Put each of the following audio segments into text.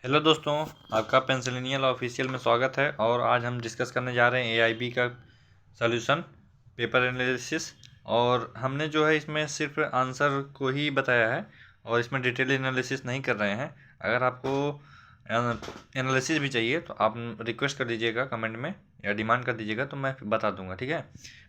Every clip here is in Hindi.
हेलो दोस्तों, आपका पेंसिलिनियल ऑफिशियल में स्वागत है। और आज हम डिस्कस करने जा रहे हैं एआईबी का सॉल्यूशन पेपर एनालिसिस। और हमने जो है इसमें सिर्फ आंसर को ही बताया है और इसमें डिटेल एनालिसिस नहीं कर रहे हैं। अगर आपको एनालिसिस भी चाहिए तो आप रिक्वेस्ट कर दीजिएगा कमेंट में या डिमांड कर दीजिएगा, तो मैं बता दूंगा। ठीक है,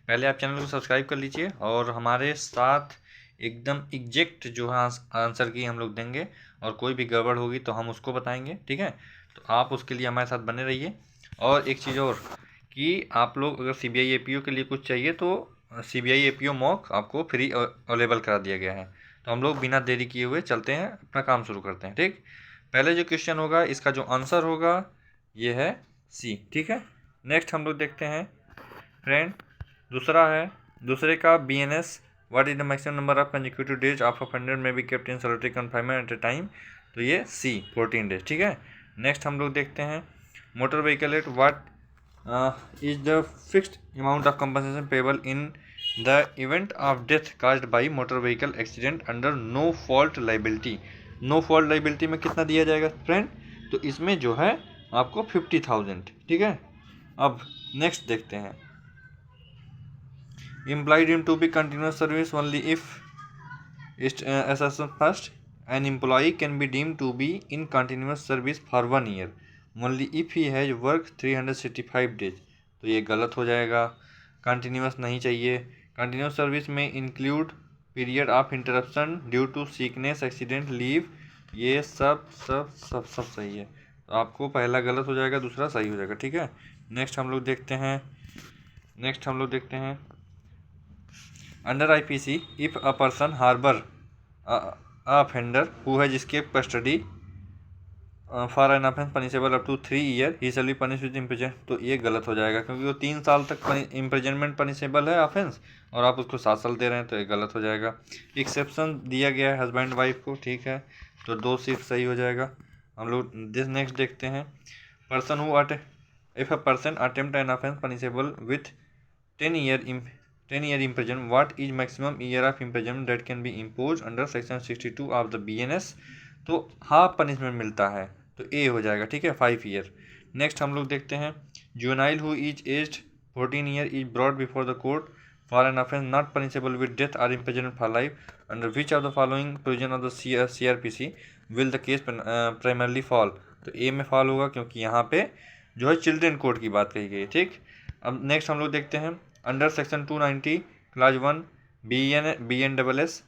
पहले आप चैनल को सब्सक्राइब कर लीजिए और हमारे साथ एकदम एग्जैक्ट जो है आंसर की हम लोग देंगे, और कोई भी गड़बड़ होगी तो हम उसको बताएंगे। ठीक है, तो आप उसके लिए हमारे साथ बने रहिए। और एक चीज़ और कि आप लोग अगर सीबीआई एपीओ के लिए कुछ चाहिए तो सीबीआई एपीओ मॉक आपको फ्री अवेलेबल करा दिया गया है। तो हम लोग बिना देरी किए हुए चलते हैं, अपना काम शुरू करते हैं। ठीक, पहले जो क्वेश्चन होगा इसका जो आंसर होगा ये है सी। ठीक है, नेक्स्ट हम लोग देखते हैं फ्रेंड। दूसरा है, दूसरे का BNS, what is the maximum number of consecutive days of offender may be kept in solitary confinement at a time. तो ये सी 14 डेज। ठीक है, नेक्स्ट हम लोग देखते हैं motor vehicle act, what is the fixed amount of compensation payable in the event of death caused by motor vehicle accident under no fault liability. No fault liability में कितना दिया जाएगा फ्रेंड? तो इसमें जो है आपको 50,000। ठीक है, अब नेक्स्ट देखते हैं। Implied him to be continuous service only if assessment first. An employee can be deemed to be in continuous service for 1 year only if he has worked 365 days। तो ये गलत हो जाएगा, कंटिन्यूस नहीं चाहिए। कंटिन्यूस सर्विस में include period of interruption due to sickness accident leave, ये सब सब सब सब सही है। तो आपको पहला गलत हो जाएगा, दूसरा सही हो जाएगा। ठीक है, नेक्स्ट हम लोग देखते हैं under IPC, if a person harbor a offender who has escaped custody for an offence punishable up to 3 years, he shall be punished with imprisonment। तो ये गलत हो जाएगा क्योंकि वो 3 साल तक इम्प्रिजनमेंट पनिशेबल है ऑफेंस, और आप उसको 7 साल दे रहे हैं, तो ये गलत हो जाएगा। एक्सेप्शन दिया गया है हस्बैंड वाइफ को। ठीक है, तो 2 सिर्फ सही हो जाएगा। हम लोग नेक्स्ट देखते हैं person who if a person attempt an offence punishable with 10 year imprisonment, what is maximum year of imprisonment that can be imposed under section 62 of the BNS। तो हाफ पनिशमेंट मिलता है, तो ए हो जाएगा। ठीक है, 5 ईयर। नेक्स्ट हम लोग देखते हैं juvenile who is aged 14 year is brought before the court for an offence not punishable with death और imprisonment for life under which of the following provision of the CRPC will the case primarily fall. तो ए में फॉल होगा क्योंकि यहाँ पे जो है चिल्ड्रेन कोर्ट की बात कही गई है। ठीक, अब नेक्स्ट हम लोग देखते हैं under section 290 class 1 BNSS,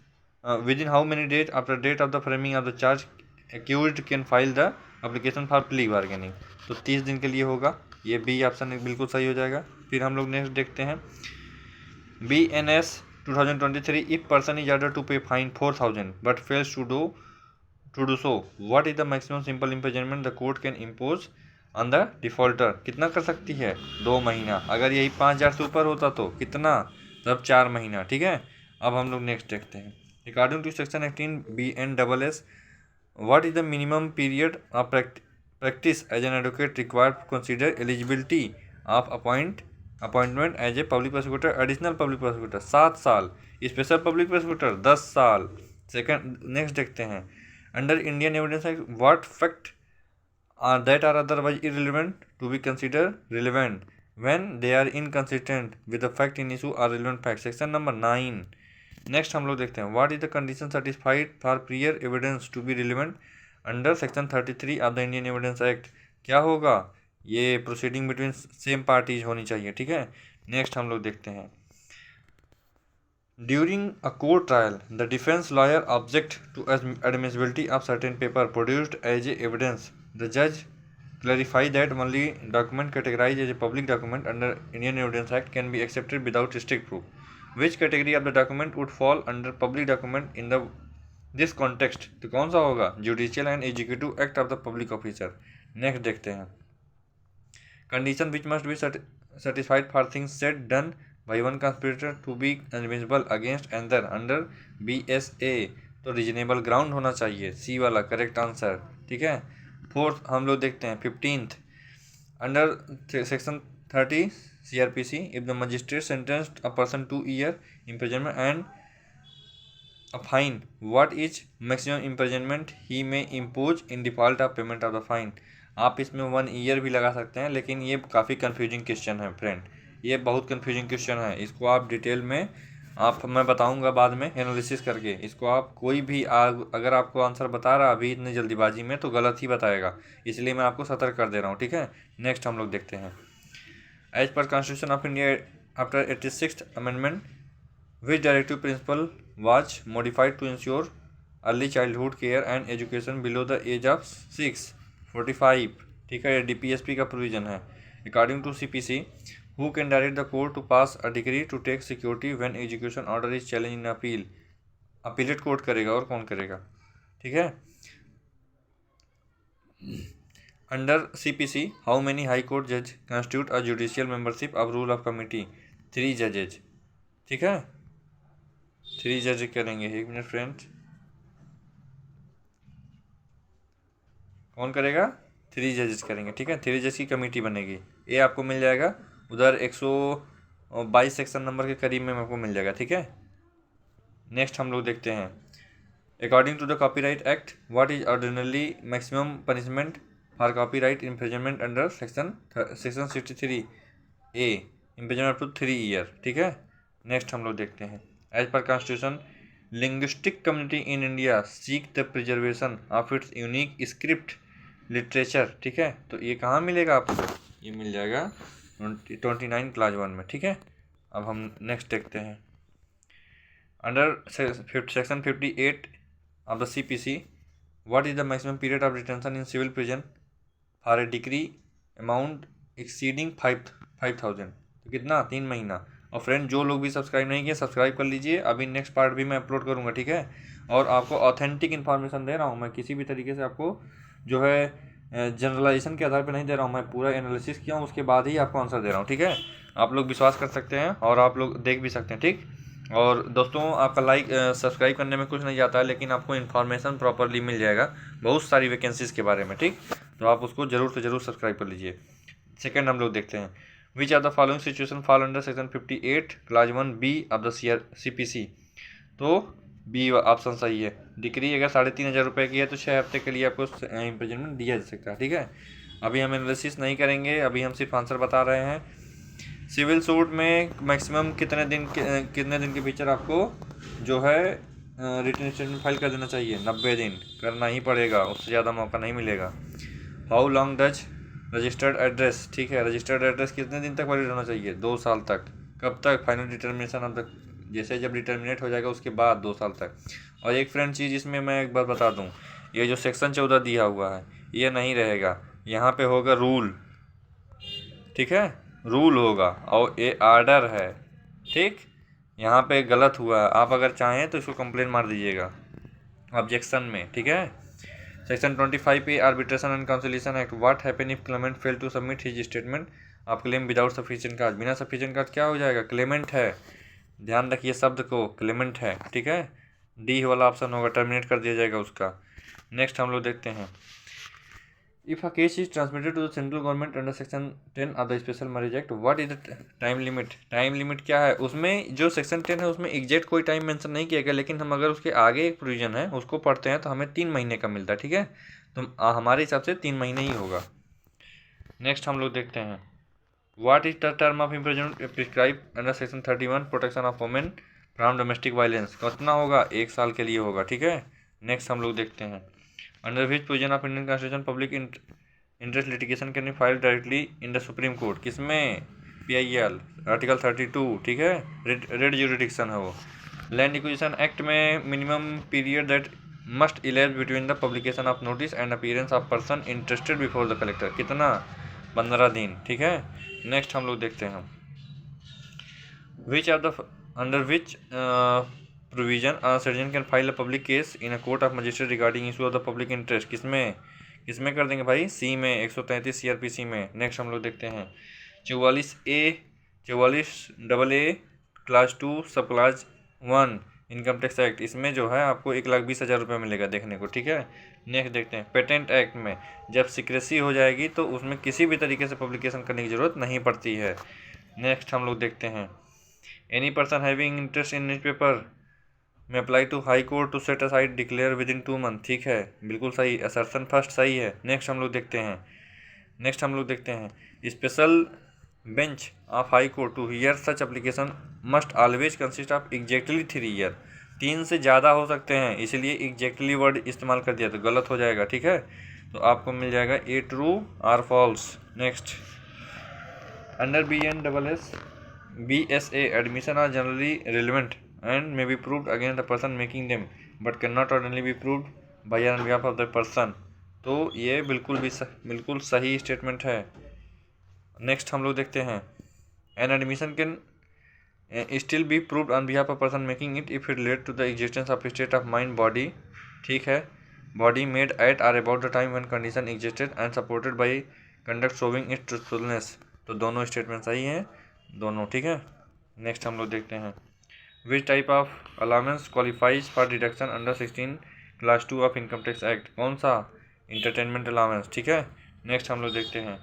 within how many days after date of the framing of the charge accused can file the application for plea bargaining। तो 30 दिन के लिए होगा, ये बी ऑप्शन बिल्कुल सही हो जाएगा। फिर हम लोग नेक्स्ट देखते हैं BNS 2023, if person is ordered to pay fine 4,000 but fails to do so, what is the maximum simple imprisonment the court can impose on the defaulter. कितना कर सकती है? 2 महीना। अगर यही 5,000 से ऊपर होता तो कितना? तब 4 महीना। ठीक है, अब हम लोग नेक्स्ट देखते हैं according to section 18 BNSS, what is the minimum period of practice as an advocate required to consider eligibility of appointment as a public prosecutor additional public prosecutor? 7 साल। स्पेशल पब्लिक प्रोसिक्यूटर 10 साल। सेकंड नेक्स्ट देखते हैं under Indian evidence act, what fact that are otherwise irrelevant to be considered relevant when they are inconsistent with the fact in issue or relevant fact। Section number 9। Next हम लोग देखते हैं what is the condition satisfied for prior evidence to be relevant under section 33 of the Indian evidence act. क्या होगा? ये प्रोसीडिंग बिटवीन सेम पार्टीज होनी चाहिए। ठीक है, नेक्स्ट हम लोग देखते हैं during a court trial the defence lawyer object to admissibility of certain paper produced as a evidence, the judge clarify that only document categorized as a public document under Indian Evidence Act can be accepted without strict proof। Which category of the document would fall under public document in the this context? तो कौन सा होगा? Judicial and executive act of the public officer. Next देखते हैं condition which must be satisfied for things said done by one conspirator to be admissible against another under BSA। तो रीजनेबल ग्राउंड होना चाहिए, सी वाला करेक्ट आंसर। ठीक है, फोर्थ हम लोग देखते हैं 15th under section 30 CRPC, if the magistrate sentenced a person to year imprisonment and a fine, what is maximum imprisonment he may impose in default of payment of the fine. आप इसमें 1 ईयर भी लगा सकते हैं, लेकिन ये काफ़ी कन्फ्यूजिंग क्वेश्चन है फ्रेंड, ये बहुत कन्फ्यूजिंग क्वेश्चन है। इसको आप डिटेल में मैं बताऊंगा बाद में एनालिसिस करके। इसको आप कोई भी अगर आपको आंसर बता रहा अभी इतनी जल्दीबाजी में तो गलत ही बताएगा, इसलिए मैं आपको सतर्क कर दे रहा हूँ, ठीक है। नेक्स्ट हम लोग देखते हैं। As per constitution of India after 86th amendment which directive principle was modified to ensure early childhood care and education below the age of 645, ठीक है। ये DPSP का प्रोविजन है। According to CPC, who can direct the court to pass a decree to take security when education order is challenged in appeal? Appellate court करेगा, और कौन करेगा, ठीक है। Under CPC, how many high court judge constitute a judicial membership of rule of committee? 3 जजेज, ठीक है। 3 जज करेंगे। 1 मिनट फ्रेंड, कौन करेगा? 3 जजेस करेंगे, ठीक है। 3 जज की कमेटी बनेगी। ये आपको मिल जाएगा उधर 122 सेक्शन नंबर के करीब में आपको मिल जाएगा, ठीक है। नेक्स्ट हम लोग देखते हैं। According to the copyright act, what is ordinarily maximum punishment for copyright infringement under section 63A, imprisonment up to 3 year, ठीक है। नेक्स्ट हम लोग देखते हैं। As per constitution, linguistic community in India seek the preservation of its unique script literature, ठीक है। तो ये कहाँ मिलेगा आपको? ये मिल जाएगा 29 क्लास 1 में, ठीक है। अब हम नेक्स्ट देखते हैं। Under section 58 of the CPC, what is the maximum period of detention in civil prison for a decree amount exceeding 5,000? तो कितना? 3 महीना। और फ्रेंड, जो लोग भी सब्सक्राइब नहीं किए सब्सक्राइब कर लीजिए, अभी नेक्स्ट पार्ट भी मैं अपलोड करूँगा, ठीक है। और आपको ऑथेंटिक इन्फॉर्मेशन दे रहा हूँ मैं, किसी भी तरीके से आपको जो है जनरलाइजेशन के आधार पर नहीं दे रहा हूँ, मैं पूरा एनालिसिस किया हूँ, उसके बाद ही आपको आंसर दे रहा हूँ, ठीक है। आप लोग विश्वास कर सकते हैं और आप लोग देख भी सकते हैं, ठीक। और दोस्तों, आपका लाइक सब्सक्राइब करने में कुछ नहीं जाता है, लेकिन आपको इन्फॉर्मेशन प्रॉपरली मिल जाएगा बहुत सारी वैकेंसीज़ के बारे में, ठीक। तो आप उसको ज़रूर से ज़रूर सब्सक्राइब कर लीजिए। सेकेंड हम लोग देखते हैं। Which are the following situation fall under section 58 class 1B of the CPC? तो बी ऑप्शन सही है। डिग्री अगर 3,500 रुपये की है तो 6 हफ्ते के लिए आपको इम्प्रिजनमेंट दिया जा सकता है, ठीक है। अभी हम एनालिसिस नहीं करेंगे, अभी हम सिर्फ आंसर बता रहे हैं। सिविल सूट में मैक्सिमम कितने दिन के भीतर आपको जो है रिटर्न स्टेटमेंट फाइल कर देना चाहिए? 90 दिन करना ही पड़ेगा, उससे ज़्यादा मौका नहीं मिलेगा। How long does registered address, ठीक है। रजिस्टर्ड एड्रेस कितने दिन तक वैलिड होना चाहिए? 2 साल तक। कब तक? फाइनल डिटर्मिनेशन अब तक, जैसे जब डिटर्मिनेट हो जाएगा उसके बाद 2 साल तक। और एक फ्रेंड चीज़ इसमें मैं एक बार बता दूं, ये जो सेक्शन 14 दिया हुआ है ये नहीं रहेगा, यहाँ पे होगा रूल, ठीक है। रूल होगा और ये आर्डर है, ठीक। यहाँ पे गलत हुआ है, आप अगर चाहें तो इसको कंप्लेन मार दीजिएगा ऑब्जेक्शन में, ठीक है। Section 25A arbitration and conciliation act, what happen if claimant fail to submit his statement of claim without sufficient cause? बिना सफिशिएंट काज क्या हो जाएगा? क्लेमेंट है, ध्यान रखिए शब्द को, क्लेमेंट है, ठीक है। डी वाला ऑप्शन होगा, टर्मिनेट कर दिया जाएगा उसका। नेक्स्ट हम लोग देखते हैं। If a case is transmitted to the central government under section 10 of the special marriage act, what is the time limit? Time limit क्या है? उसमें जो सेक्शन 10 है उसमें एग्जैक्ट कोई टाइम मेंशन नहीं किया गया, लेकिन हम अगर उसके आगे एक प्रोविजन है उसको पढ़ते हैं तो हमें 3 महीने का मिलता है, ठीक है। तो हमारे हिसाब से 3 महीने ही होगा। नेक्स्ट हम लोग देखते हैं। What is the term of imprisonment prescribe under section 31 protection of women from domestic violence? कितना होगा? 1 साल के लिए होगा, ठीक है। नेक्स्ट हम लोग देखते हैं। Under which provision of Indian constitution public interest litigation can be filed directly in the Supreme Court? किसमें? PIL आर्टिकल 32, ठीक है। रेड ज्यूरिडिक्शन है वो। लैंड एक्विजिशन एक्ट में minimum period that must elapse between the publication of notice and appearance of person interested before the collector, कितना? 15 दिन, ठीक है। नेक्स्ट हम लोग देखते हैं। Which are the under which provision citizen can file a public case in a court of magistrate regarding issue of the public interest? किसमें कर देंगे भाई? C में, 133 CRPC में। नेक्स्ट हम लोग देखते हैं। 44A क्लास 2 सब क्लास 1 इनकम टैक्स एक्ट, इसमें जो है आपको 1,20,000 रुपये मिलेगा देखने को, ठीक है। नेक्स्ट देखते हैं। पेटेंट एक्ट में जब सिक्रेसी हो जाएगी तो उसमें किसी भी तरीके से पब्लिकेशन करने की ज़रूरत नहीं पड़ती है। नेक्स्ट हम लोग देखते हैं। Any person having interest in newspaper may apply to high court to set aside declare within 2 month, ठीक है, बिल्कुल सही, असर्शन फर्स्ट सही है। नेक्स्ट हम लोग देखते हैं special bench of high court to hear such application must always consist of exactly 3 year. 3 से ज़्यादा हो सकते हैं, इसलिए एग्जैक्टली वर्ड इस्तेमाल कर दिया तो गलत हो जाएगा, ठीक है। तो आपको मिल जाएगा a true or false. Next, under BSA admission are generally relevant and may be proved against the person making them but cannot ordinarily be proved by or on behalf of the person। तो ये बिल्कुल सही स्टेटमेंट है। नेक्स्ट हम लोग देखते हैं an admission can still be proved on behalf of person making it if it relate to the existence of state of mind body, ठीक है, body made at or about the time when condition existed and supported by conduct showing it truthfulness. तो दोनों स्टेटमेंट सही हैं दोनों, ठीक है। नेक्स्ट हम लोग देखते हैं which type of allowance qualifies for deduction under 16 class 2 of income tax act, कौन सा, इंटरटेनमेंट अलाउंस, ठीक है। नेक्स्ट हम लोग देखते हैं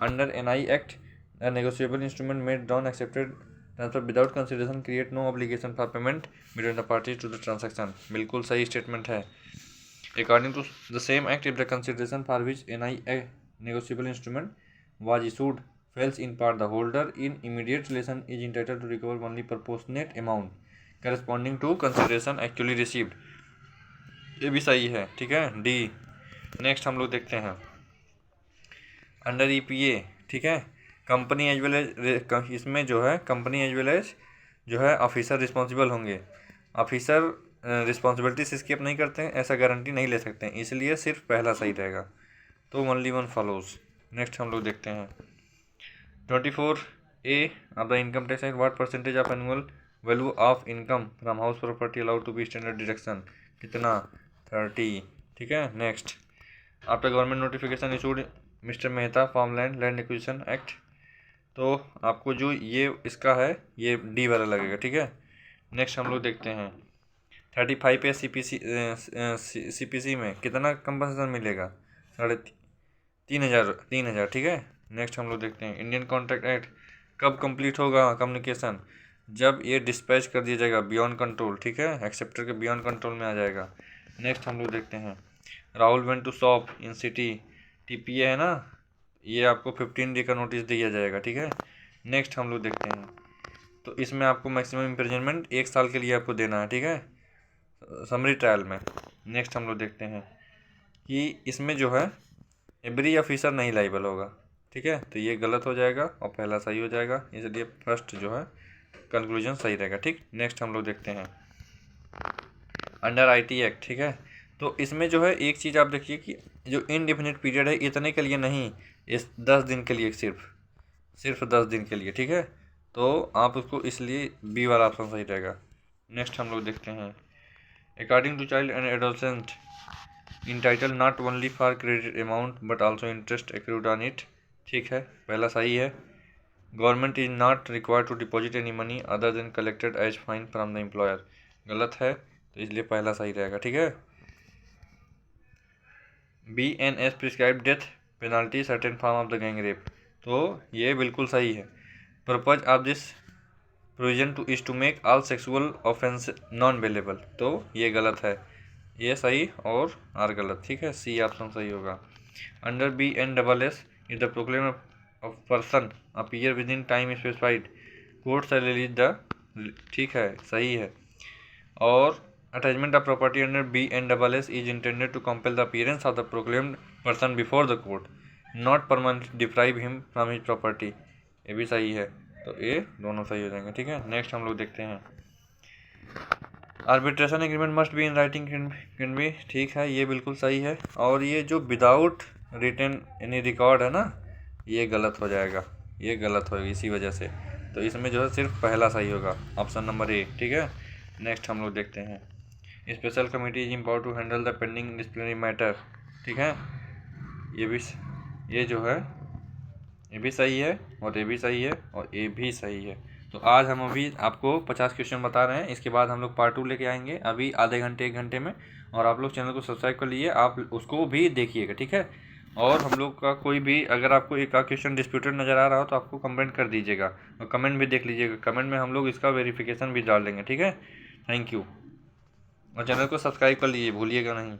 under NI act a negotiable instrument made down accepted transfer without consideration create no obligation for payment between the parties to the transaction, बिल्कुल सही स्टेटमेंट है। According to the same act, if the consideration for which NI a negotiable instrument was issued fails in part, the holder in immediate relation is entitled to recover only proportionate amount corresponding to consideration actually received, ये भी सही है, ठीक है, डी। नेक्स्ट हम लोग देखते हैं अंडर EPA, ठीक है, कंपनी एज वेल एज, इसमें जो है कंपनी एज वेल एज जो है ऑफिसर रिस्पॉन्सिबल होंगे। ऑफिसर रिस्पॉन्सिबिलिटी से स्किप नहीं करते हैं, ऐसा गारंटी नहीं ले सकते हैं, इसलिए सिर्फ पहला सही रहेगा, तो ओनली वन फॉलोज। नेक्स्ट हम लोग देखते हैं 24A of the income tax act, what percentage of annual value of income from house property allowed to be standard deduction, कितना, 30, ठीक है। Next, after government notification issued mister Mehta farmland land acquisition act, तो आपको जो ये इसका है ये डी वाला लगेगा, ठीक है। नेक्स्ट हम लोग देखते हैं 35A CPC में कितना कंपनसेशन मिलेगा, 3,500, ठीक है। नेक्स्ट हम लोग देखते हैं इंडियन कॉन्ट्रैक्ट एक्ट कब कंप्लीट होगा कम्युनिकेशन, जब ये डिस्पैच कर दिया जाएगा बियॉन्ड कंट्रोल, ठीक है, एक्सेप्टर के बियॉन्ड कंट्रोल में आ जाएगा। नेक्स्ट हम लोग देखते हैं Rahul went to shop in city, TPA है ना, ये आपको 15 डे का नोटिस दिया जाएगा, ठीक है। नेक्स्ट हम लोग देखते हैं तो इसमें आपको मैक्सिमम इम्प्रिजनमेंट 1 साल के लिए आपको देना है, ठीक है, समरी ट्रायल में। नेक्स्ट हम लोग देखते हैं कि इसमें जो है एवरी ऑफिसर नहीं लाइबल होगा, ठीक है, तो ये गलत हो जाएगा और पहला सही हो जाएगा, इसलिए फर्स्ट जो है कंक्लूजन सही रहेगा, ठीक। नेक्स्ट हम लोग देखते हैं अंडर IT एक्ट, ठीक है, तो इसमें जो है एक चीज़ आप देखिए कि जो इनडेफिनिट पीरियड है इतने के लिए नहीं, इस 10 दिन के लिए, सिर्फ 10 दिन के लिए, ठीक है, तो आप उसको इसलिए बी वाला ऑप्शन सही रहेगा। नेक्स्ट हम लोग देखते हैं according to child and adolescent entitle not only for credit amount but also interest accrued on it, ठीक है, पहला सही है। Government is not required to deposit any money other than collected as fine from the employer, गलत है, तो इसलिए पहला सही रहेगा, ठीक है। BNS prescribe death penalty certain form of the gang rape, तो ये बिल्कुल सही है। Purpose of this provision to is to make all sexual offence non available, तो ये गलत है, ये सही और आर गलत, ठीक है, सी ऑप्शन सही होगा। Under BNSS if the proclaim of person appear with in time specified court shell release the, ठीक है, सही है। और attachment of property under BNSS is intended to compel the appearance of the proclaimed person before the court, not permanently deprive him from his property, ये भी सही है, तो ये दोनों सही हो जाएंगे, ठीक है। नेक्स्ट हम लोग देखते हैं arbitration agreement must be in writing can be, ठीक है, ये बिल्कुल सही है। और ये जो विदाउट रिटन एनी रिकॉर्ड है ना, ये गलत हो जाएगा, ये गलत होगी इसी वजह से, तो इसमें जो है सिर्फ पहला सही होगा, ऑप्शन नंबर ए, ठीक है। नेक्स्ट हम लोग देखते हैं special committee is empower to handle the pending disciplinary matter, ठीक है, ये जो है ये भी सही है और ये भी सही है और ये भी सही है। तो आज हम अभी आपको 50 क्वेश्चन बता रहे हैं, इसके बाद हम लोग पार्ट 2 लेके आएंगे अभी आधे घंटे 1 घंटे में, और आप लोग चैनल को सब्सक्राइब कर लीजिए, आप उसको भी देखिएगा, ठीक है। और हम लोग का कोई भी अगर आपको एक क्वेश्चन डिस्प्यूटेड नज़र आ रहा हो तो आपको कमेंट कर दीजिएगा और कमेंट भी देख लीजिएगा, कमेंट में हम लोग इसका वेरिफिकेशन भी डाल देंगे, ठीक है। Thank you. और चैनल को सब्सक्राइब कर लीजिए, भूलिएगा नहीं।